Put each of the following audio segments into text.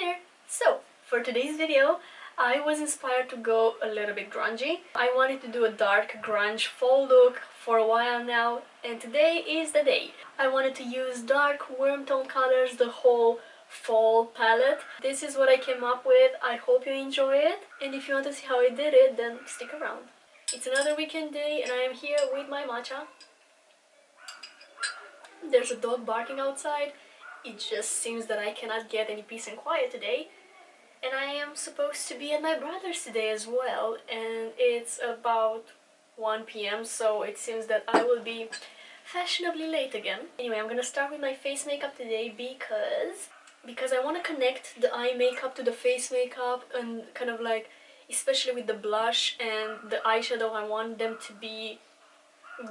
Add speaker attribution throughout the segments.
Speaker 1: here! So, for today's video, I was inspired to go a little bit grungy. I wanted to do a dark grunge fall look for a while now, and today is the day. I wanted to use dark warm tone colors, the whole fall palette. This is what I came up with. I hope you enjoy it, and if you want to see how I did it, then stick around. It's another weekend day, and I am here with my matcha. There's a dog barking outside. It just seems that I cannot get any peace and quiet today. And I am supposed to be at my brother's today as well, and it's about 1 p.m, so it seems that I will be fashionably late again. Anyway, I'm gonna start with my face makeup today because I want to connect the eye makeup to the face makeup, and kind of like, especially with the blush and the eyeshadow, I want them to be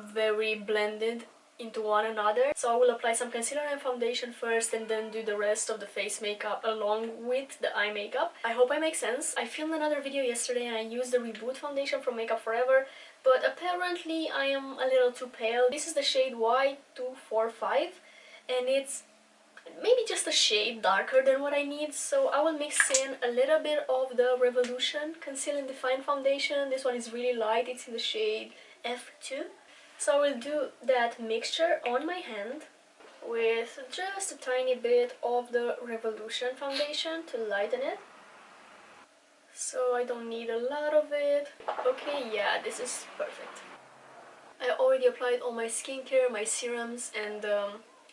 Speaker 1: very blended into one another. So I will apply some concealer and foundation first, and then do the rest of the face makeup along with the eye makeup. I hope I make sense. I filmed another video yesterday and I used the Reboot foundation from Makeup Forever, but apparently I am a little too pale. This is the shade Y245, and it's maybe just a shade darker than what I need, so I will mix in a little bit of the Revolution Conceal and Define foundation. This one is really light, it's in the shade F2. So I will do that mixture on my hand with just a tiny bit of the Revolution foundation to lighten it. So I don't need a lot of it. Okay, yeah, this is perfect. I already applied all my skincare, my serums, and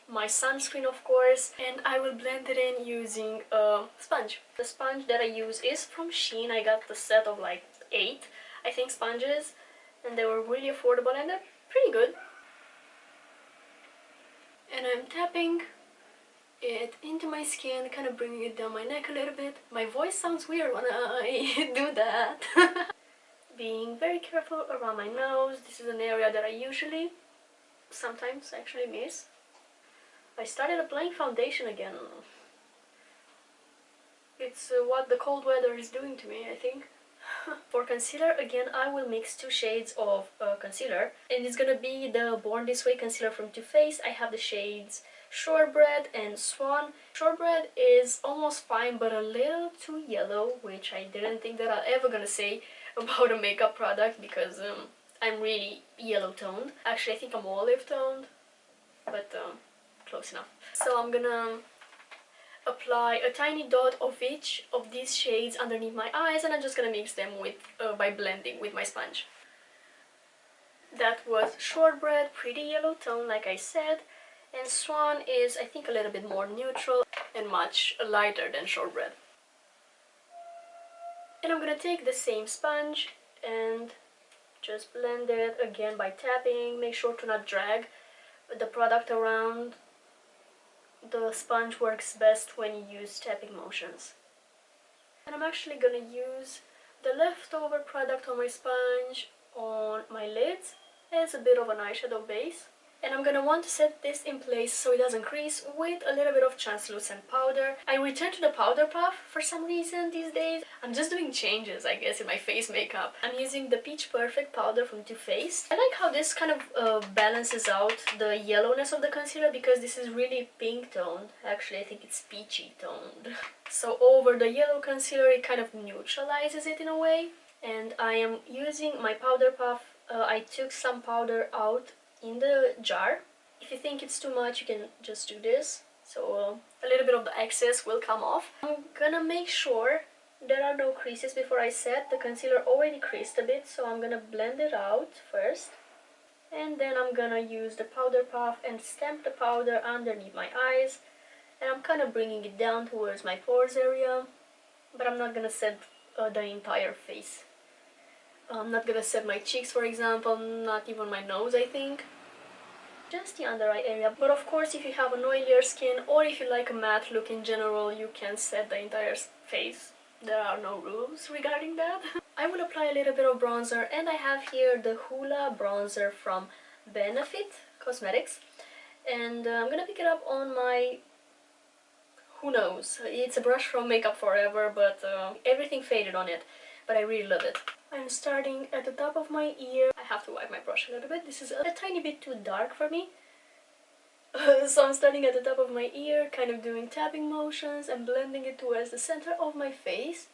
Speaker 1: my sunscreen, of course, and I will blend it in using a sponge. The sponge that I use is from Shein. I got the set of like 8, I think, sponges, and they were really affordable and they're pretty good. And I'm tapping it into my skin, kind of bringing it down my neck a little bit. My voice sounds weird when I do that. Being very careful around my nose. This is an area that I usually sometimes actually miss. I started applying foundation again. It's what the cold weather is doing to me, I think. For concealer, again, I will mix 2 shades of concealer, and it's gonna be the Born This Way concealer from Too Faced. I have the shades Shortbread and Swan. Shortbread is almost fine, but a little too yellow, which I didn't think that I'll ever gonna say about a makeup product, because I'm really yellow toned. Actually, I think I'm olive toned, but close enough. So I'm gonna apply a tiny dot of each of these shades underneath my eyes, and I'm just gonna mix them with by blending with my sponge. That was Shortbread, pretty yellow tone like I said, and Swan is, I think, a little bit more neutral and much lighter than Shortbread. And I'm gonna take the same sponge and just blend it again by tapping. Make sure to not drag the product around. The sponge works best when you use tapping motions. And I'm actually gonna use the leftover product on my sponge on my lids as a bit of an eyeshadow base. And I'm gonna want to set this in place so it doesn't crease with a little bit of translucent powder. I returned to the powder puff for some reason these days. I'm just doing changes, I guess, in my face makeup. I'm using the Peach Perfect powder from Too Faced. I like how this kind of balances out the yellowness of the concealer, because this is really pink toned. Actually, I think it's peachy toned. So over the yellow concealer, it kind of neutralizes it in a way. And I am using my powder puff. I took some powder out in the jar. If you think it's too much, you can just do this, so a little bit of the excess will come off. I'm gonna make sure there are no creases before I set. The concealer already creased a bit, so I'm gonna blend it out first, and then I'm gonna use the powder puff and stamp the powder underneath my eyes, and I'm kind of bringing it down towards my pores area, but I'm not gonna set the entire face. I'm not gonna set my cheeks, for example, not even my nose, I think. Just the under eye area. But of course, if you have an oilier skin, or if you like a matte look in general, you can set the entire face. There are no rules regarding that. I will apply a little bit of bronzer, and I have here the Hoola bronzer from Benefit Cosmetics. And I'm gonna pick it up on my... who knows? It's a brush from Makeup Forever, but everything faded on it. But I really love it. I'm starting at the top of my ear. I have to wipe my brush a little bit. This is a tiny bit too dark for me. So I'm starting at the top of my ear, kind of doing tapping motions and blending it towards the center of my face.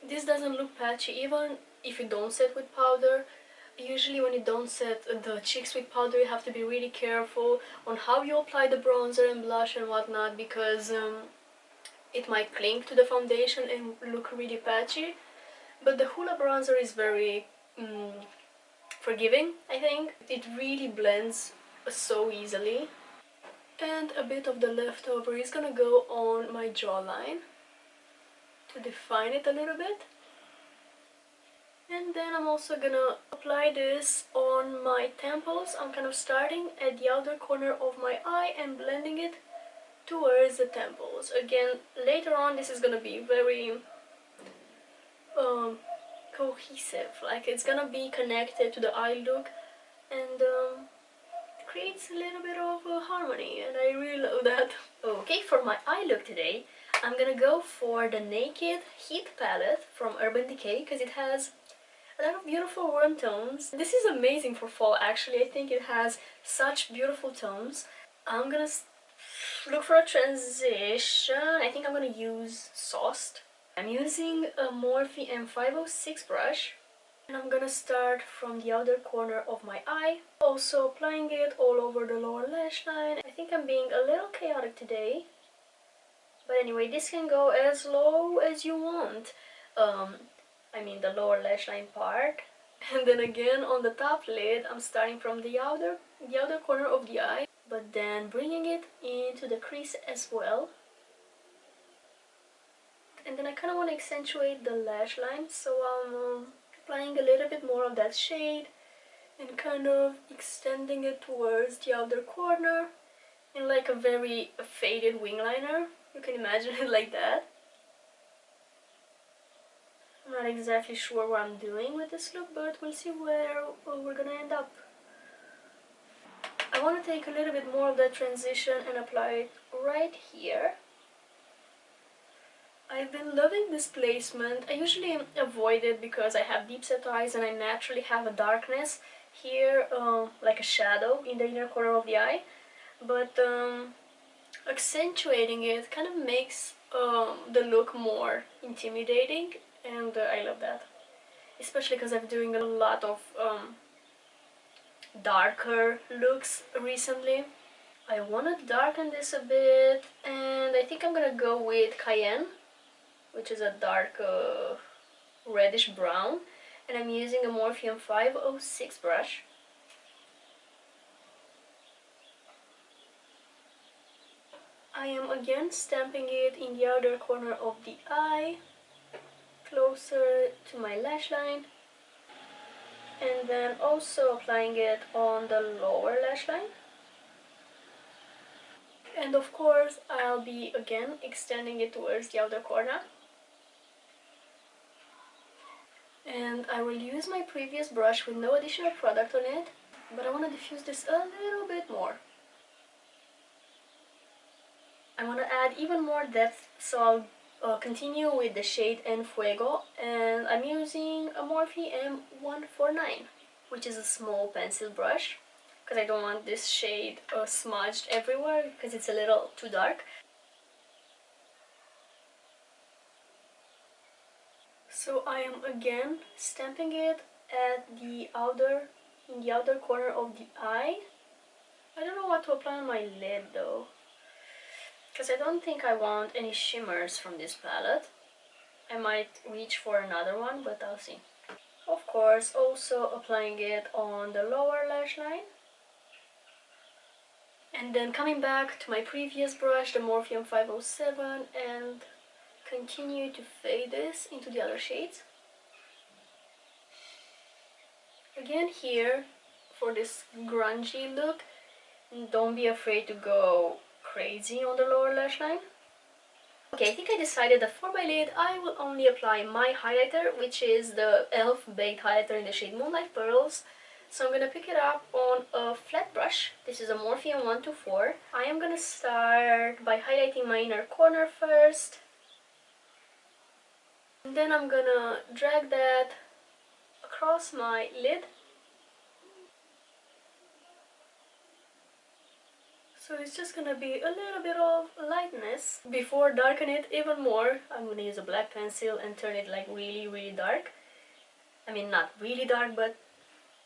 Speaker 1: This doesn't look patchy even if you don't set with powder. Usually when you don't set the cheeks with powder, you have to be really careful on how you apply the bronzer and blush and whatnot, because it might cling to the foundation and look really patchy. But the Hoola bronzer is very forgiving, I think. It really blends so easily. And a bit of the leftover is gonna go on my jawline to define it a little bit. And then I'm also gonna apply this on my temples. I'm kind of starting at the outer corner of my eye and blending it towards the temples. Again, later on this is gonna be very cohesive, like it's gonna be connected to the eye look, and creates a little bit of harmony, and I really love that. Okay, for my eye look today, I'm gonna go for the Naked Heat palette from Urban Decay, because it has a lot of beautiful warm tones. This is amazing for fall, actually. I think it has such beautiful tones. I'm gonna look for a transition. I think I'm gonna use Sauced. I'm using a Morphe M506 brush, and I'm gonna start from the outer corner of my eye, also applying it all over the lower lash line. I think I'm being a little chaotic today, but anyway, this can go as low as you want. I mean the lower lash line part. And then again on the top lid, I'm starting from the outer corner of the eye, but then bringing it into the crease as well. And then I kind of want to accentuate the lash line, so I'm applying a little bit more of that shade and kind of extending it towards the outer corner in like a very faded wing liner. You can imagine it like that. I'm not exactly sure what I'm doing with this look, but we'll see where we're gonna end up. I want to take a little bit more of that transition and apply it right here. I've been loving this placement. I usually avoid it because I have deep set eyes and I naturally have a darkness here, like a shadow in the inner corner of the eye. But accentuating it kind of makes the look more intimidating, and I love that. Especially because I'm doing a lot of darker looks recently. I want to darken this a bit, and I think I'm gonna go with Cayenne, which is a dark reddish brown, and I'm using a Morphe M506 brush. I am again stamping it in the outer corner of the eye, closer to my lash line, and then also applying it on the lower lash line. And of course I'll be again extending it towards the outer corner. And I will use my previous brush with no additional product on it, but I want to diffuse this a little bit more. I want to add even more depth, so I'll continue with the shade En Fuego, and I'm using a Morphe M149, which is a small pencil brush, because I don't want this shade smudged everywhere, because it's a little too dark. So I am again stamping it at in the outer corner of the eye. I don't know what to apply on my lid though, because I don't think I want any shimmers from this palette. I might reach for another one, but I'll see. Of course, also applying it on the lower lash line. And then coming back to my previous brush, the Morphe M507, and continue to fade this into the other shades. Again here, for this grungy look, don't be afraid to go crazy on the lower lash line. Okay, I think I decided that for my lid I will only apply my highlighter, which is the e.l.f. Baked Highlighter in the shade Moonlight Pearls. So I'm going to pick it up on a flat brush. This is a Morphe M124. I am going to start by highlighting my inner corner first. And then I'm going to drag that across my lid. So it's just gonna be a little bit of lightness. Before darken it even more, I'm gonna use a black pencil and turn it like really dark. I mean, not really dark, but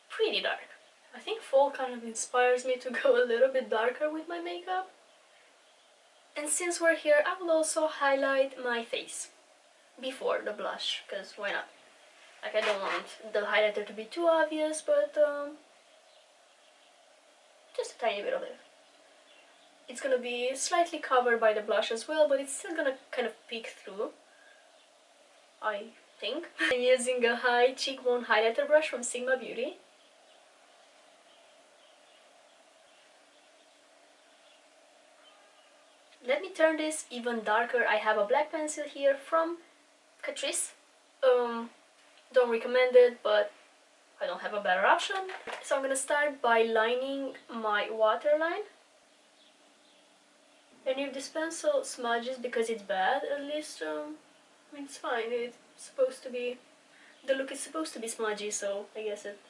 Speaker 1: pretty dark. I think fall kind of inspires me to go a little bit darker with my makeup. And since we're here, I will also highlight my face before the blush, because why not? Like, I don't want the highlighter to be too obvious, but just a tiny bit of it. It's gonna be slightly covered by the blush as well, but it's still gonna kind of peek through, I think. I'm using a high cheekbone highlighter brush from Sigma Beauty. Let me turn this even darker. I have a black pencil here from Catrice. Don't recommend it, but I don't have a better option. So I'm gonna start by lining my waterline. And if this pencil smudges because it's bad, at least, I mean, it's fine. It's supposed to be, the look is supposed to be smudgy, so I guess it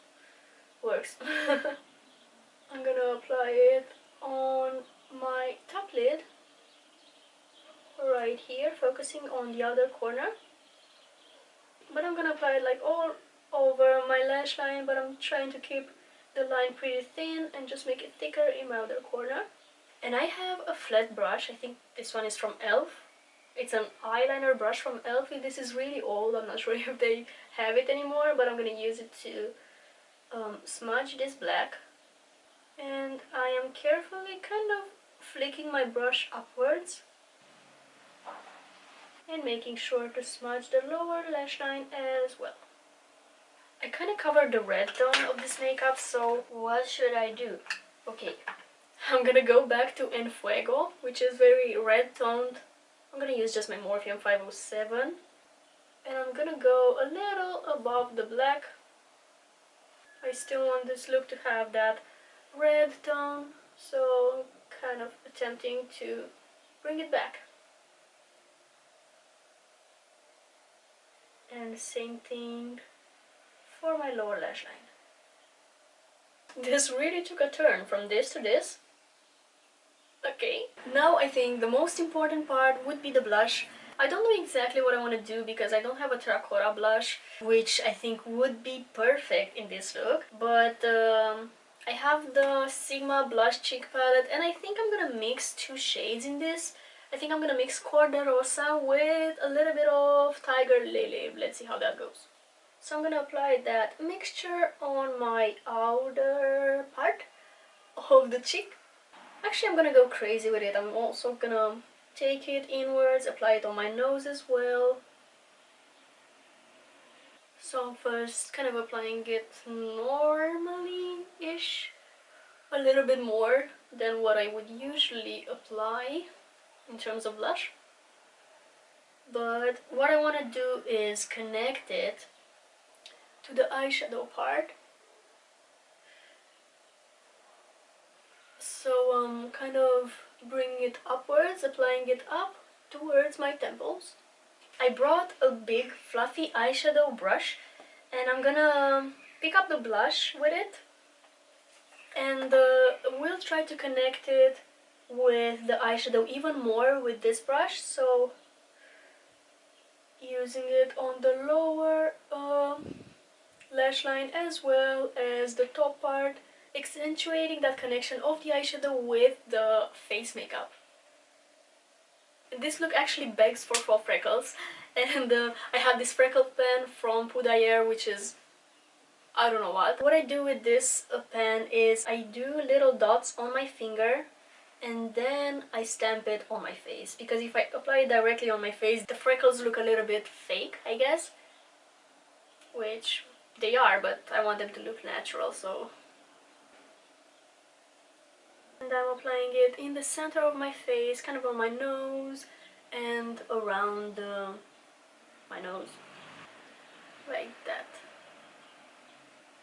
Speaker 1: works. I'm gonna apply it on my top lid, right here, focusing on the outer corner. But I'm gonna apply it like all over my lash line, but I'm trying to keep the line pretty thin and just make it thicker in my outer corner. And I have a flat brush. I think this one is from e.l.f. It's an eyeliner brush from e.l.f. This is really old. I'm not sure if they have it anymore, but I'm gonna use it to smudge this black. And I am carefully kind of flicking my brush upwards and making sure to smudge the lower lash line as well. I kind of covered the red tone of this makeup, so what should I do? Okay, I'm gonna go back to En Fuego, which is very red toned. I'm gonna use just my Morphe 507. And I'm gonna go a little above the black. I still want this look to have that red tone, so kind of attempting to bring it back. And same thing for my lower lash line. This really took a turn from this to this. Okay, now I think the most important part would be the blush. I don't know exactly what I want to do because I don't have a terracotta blush, which I think would be perfect in this look. But I have the Sigma blush cheek palette, and I think I'm gonna mix two shades in this. I think I'm gonna mix Cor de Rosa with a little bit of Tiger Lily. Let's see how that goes. So I'm gonna apply that mixture on my outer part of the cheek. Actually, I'm gonna go crazy with it. I'm also gonna take it inwards, apply it on my nose as well. So I'm first kind of applying it normally-ish, a little bit more than what I would usually apply in terms of blush. But what I want to do is connect it to the eyeshadow part. So I'm kind of bringing it upwards, applying it up towards my temples. I brought a big fluffy eyeshadow brush and I'm gonna pick up the blush with it, and we'll try to connect it with the eyeshadow even more with this brush. So using it on the lower lash line as well as the top part, accentuating that connection of the eyeshadow with the face makeup. This look actually begs for fall freckles, and I have this freckle pen from Poudre, which is I don't know what. What I do with this pen is I do little dots on my finger and then I stamp it on my face, because if I apply it directly on my face, the freckles look a little bit fake, I guess, which they are, but I want them to look natural, so. And I'm applying it in the center of my face, kind of on my nose and around my nose, like that.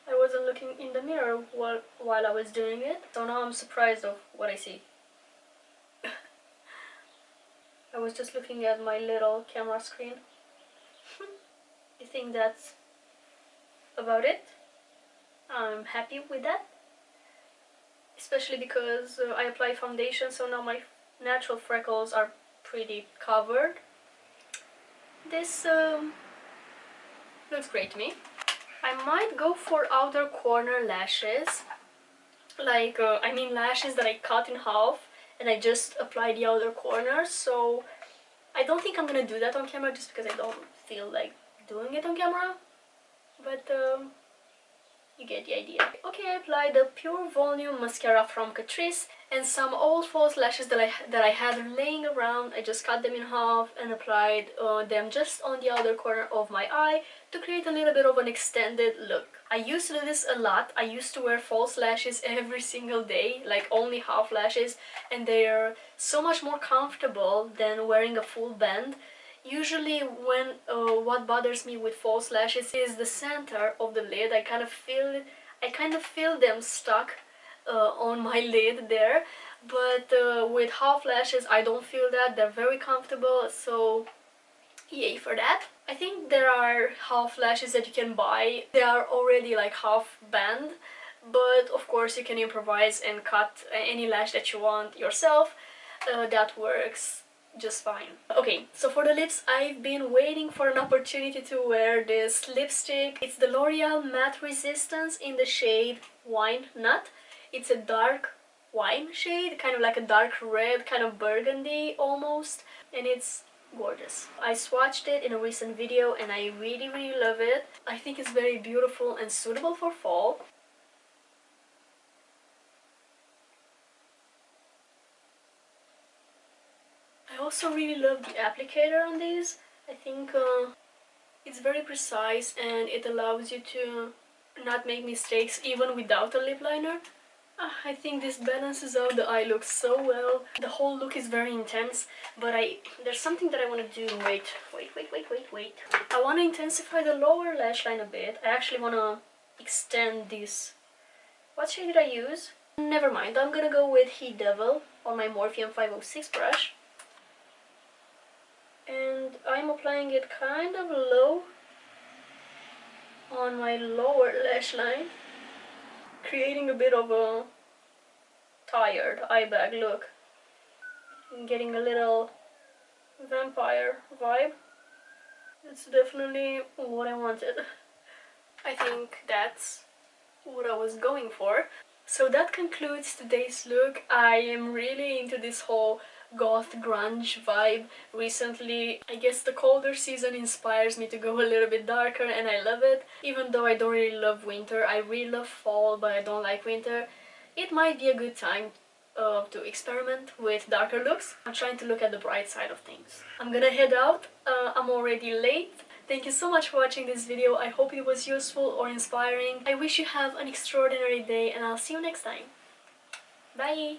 Speaker 1: I wasn't looking in the mirror while I was doing it, so now I'm surprised of what I see. I was just looking at my little camera screen. I think that's about it. I'm happy with that. especially because I apply foundation, so now my natural freckles are pretty covered. This looks great to me. I might go for outer corner lashes, like I mean lashes that I cut in half and I just apply the outer corners. So I don't think I'm gonna do that on camera just because I don't feel like doing it on camera, but you get the idea. Okay, I applied the Pure Volume mascara from Catrice and some old false lashes that I had laying around. I just cut them in half and applied them just on the outer corner of my eye to create a little bit of an extended look. I used to do this a lot. I used to wear false lashes every single day, like only half lashes, and they are so much more comfortable than wearing a full band. Usually when what bothers me with false lashes is the center of the lid. I kind of feel them stuck on my lid there, but with half lashes I don't feel that. They're very comfortable, so yay for that. I think there are half lashes that you can buy. They are already like half band, but of course you can improvise and cut any lash that you want yourself. That works just fine. Okay, so for the lips, I've been waiting for an opportunity to wear this lipstick. It's the L'Oreal Matte Resistance in the shade Wine Nut. It's a dark wine shade, kind of like a dark red, kind of burgundy almost, and it's gorgeous. I swatched it in a recent video and I really love it. I think it's very beautiful and suitable for fall. I also really love the applicator on these. I think it's very precise and it allows you to not make mistakes even without a lip liner. I think this balances out the eye look so well. The whole look is very intense, but there's something that I want to do. Wait. I want to intensify the lower lash line a bit. I actually want to extend this. What shade did I use? Never mind, I'm gonna go with Heyyy Devil on my Morphe 506 brush. And I'm applying it kind of low on my lower lash line, creating a bit of a tired eye bag look. I'm getting a little vampire vibe. It's definitely what I wanted. I think that's what I was going for. So that concludes today's look. I am really into this whole goth grunge vibe recently. I guess the colder season inspires me to go a little bit darker and I love it. Even though I don't really love winter, I really love fall but I don't like winter. It might be a good time to experiment with darker looks. I'm trying to look at the bright side of things. I'm gonna head out. I'm already late. Thank you so much for watching this video. I hope it was useful or inspiring. I wish you have an extraordinary day and I'll see you next time. Bye!